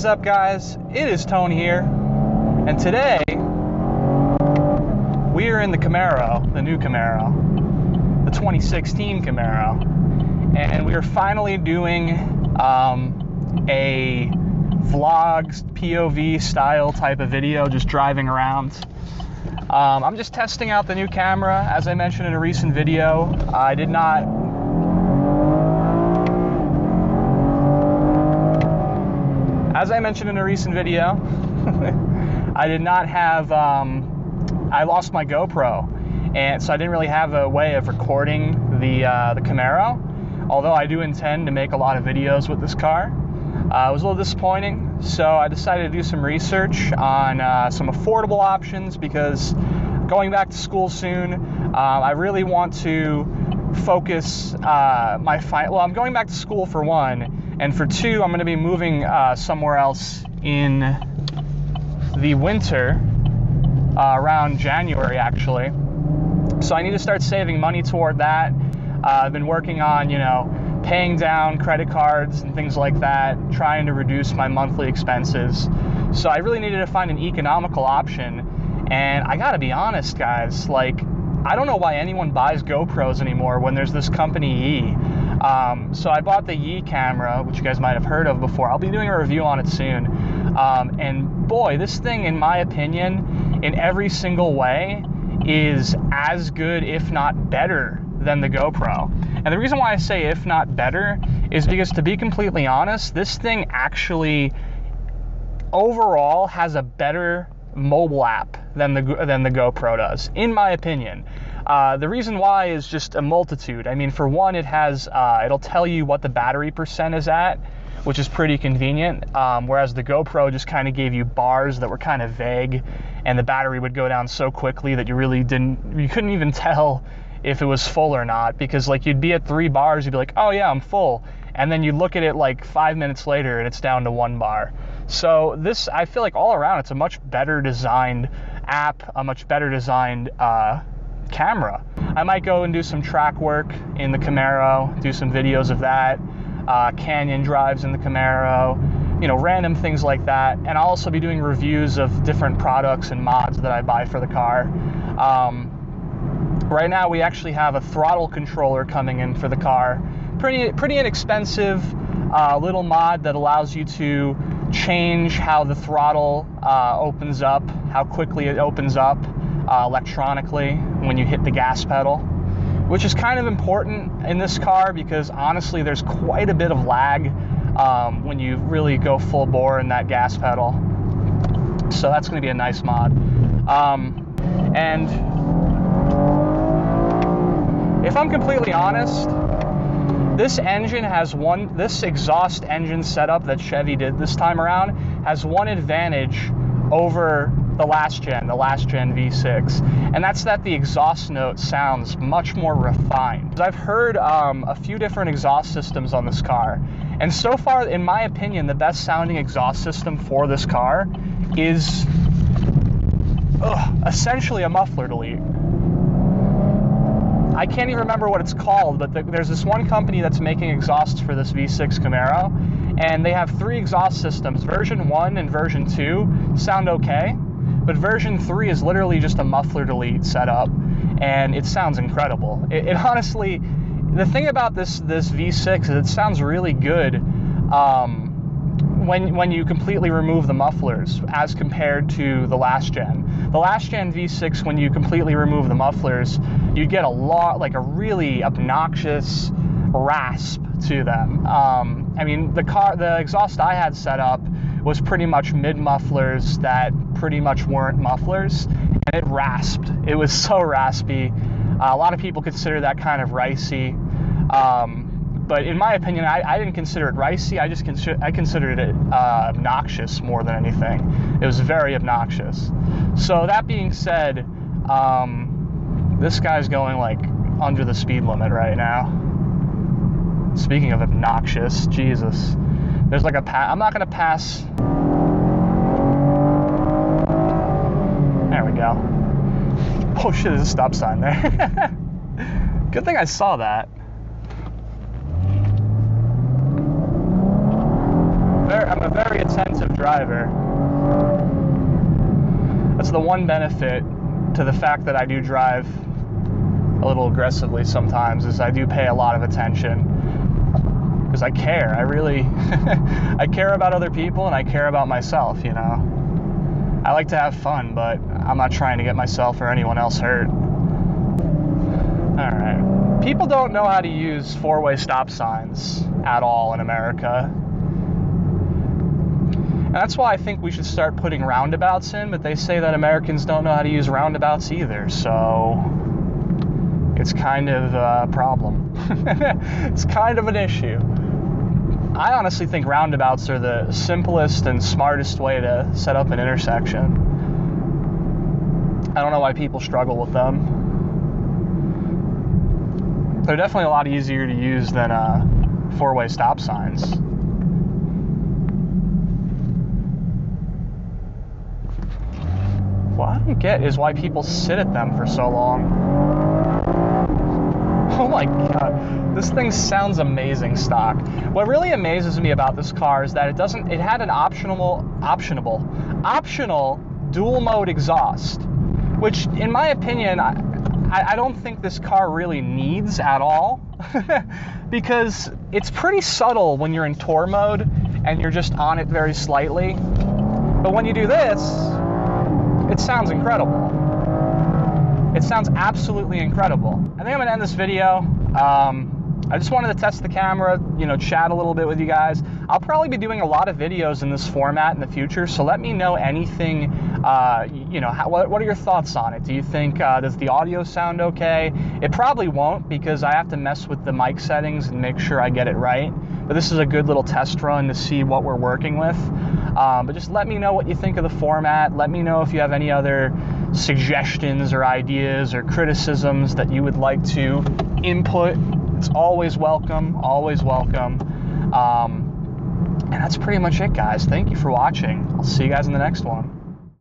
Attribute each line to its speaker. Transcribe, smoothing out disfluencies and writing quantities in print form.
Speaker 1: What's up, guys? It is Tony here, and today we are in the Camaro, the new Camaro, the 2016 Camaro, and we are finally doing a vlog POV style type of video, just driving around. I'm just testing out the new camera. As I mentioned in a recent video, I did not have, I lost my GoPro, and so I didn't really have a way of recording the Camaro, although I do intend to make a lot of videos with this car. It was a little disappointing, so I decided to do some research on some affordable options, because going back to school soon, I really want to focus I'm going back to school for one, and for two, I'm going to be moving somewhere else in the winter, around January actually. So I need to start saving money toward that. I've been working on, paying down credit cards and things like that, trying to reduce my monthly expenses. So I really needed to find an economical option. And I gotta be honest, guys, I don't know why anyone buys GoPros anymore when there's this company Yi. So I bought the Yi camera, which you guys might have heard of before. I'll be doing a review on it soon. And boy, this thing, in my opinion, in every single way, is as good, if not better, than the GoPro. And the reason why I say if not better is because, to be completely honest, this thing actually overall has a better mobile app than the GoPro does, in my opinion. The reason why is just a multitude. I mean, for one, it has it'll tell you what the battery percent is at, which is pretty convenient, whereas the GoPro just kind of gave you bars that were kind of vague, and the battery would go down so quickly that you couldn't even tell if it was full or not, because you'd be at 3 bars, you'd be like, oh yeah, I'm full, and then you look at it 5 minutes later and it's down to 1 bar. So this, I feel like all around, it's a much better designed app, a much better designed camera. I might go and do some track work in the Camaro, do some videos of that, canyon drives in the Camaro, random things like that. And I'll also be doing reviews of different products and mods that I buy for the car. Right now we actually have a throttle controller coming in for the car. Pretty inexpensive little mod that allows you to change how the throttle opens up, how quickly it opens up electronically when you hit the gas pedal, which is kind of important in this car, because honestly there's quite a bit of lag when you really go full bore in that gas pedal. So that's going to be a nice mod. And if I'm completely honest, this exhaust engine setup that Chevy did this time around has one advantage over the last gen V6, and that's that the exhaust note sounds much more refined. I've heard a few different exhaust systems on this car, and so far, in my opinion, the best sounding exhaust system for this car is essentially a muffler delete. I can't even remember what it's called, but there's this one company that's making exhausts for this V6 Camaro, and they have 3 exhaust systems. Version 1 and version 2 sound okay, but version 3 is literally just a muffler delete setup, and it sounds incredible. It honestly, the thing about this V6 is it sounds really good when you completely remove the mufflers, as compared to the last gen. The last gen V6, when you completely remove the mufflers, you get a really obnoxious rasp to them. I mean, the exhaust I had set up was pretty much mid mufflers that pretty much weren't mufflers, and it rasped. It was so raspy. A lot of people consider that kind of ricey. But in my opinion, I didn't consider it ricey. I considered it obnoxious more than anything. It was very obnoxious. So that being said, this guy's going under the speed limit right now. Speaking of obnoxious, Jesus. There's I'm not gonna pass. There we go. Oh shit, there's a stop sign there. Good thing I saw that. I'm a very attentive driver. That's the one benefit to the fact that I do drive a little aggressively sometimes, is I do pay a lot of attention, because I care. I really I care about other people, and I care about myself, you know. I like to have fun, but I'm not trying to get myself or anyone else hurt. Alright. People don't know how to use four-way stop signs at all in America. And that's why I think we should start putting roundabouts in, but they say that Americans don't know how to use roundabouts either, so it's kind of a problem. It's kind of an issue. I honestly think roundabouts are the simplest and smartest way to set up an intersection. I don't know why people struggle with them. They're definitely a lot easier to use than four-way stop signs. What I don't get is why people sit at them for so long. Oh my god, this thing sounds amazing stock. What really amazes me about this car is that it had an optional dual mode exhaust, which in my opinion, I don't think this car really needs at all, because it's pretty subtle when you're in tour mode and you're just on it very slightly. But when you do this, it sounds incredible. It sounds absolutely incredible. I think I'm gonna end this video. I just wanted to test the camera, you know, chat a little bit with you guys. I'll probably be doing a lot of videos in this format in the future, so let me know anything, you know, what are your thoughts on it? Do you think, does the audio sound okay? It probably won't, because I have to mess with the mic settings and make sure I get it right. But this is a good little test run to see what we're working with. But just let me know what you think of the format. Let me know if you have any other suggestions or ideas or criticisms that you would like to input. It's always welcome, always welcome. And that's pretty much it, guys. Thank you for watching. I'll see you guys in the next one.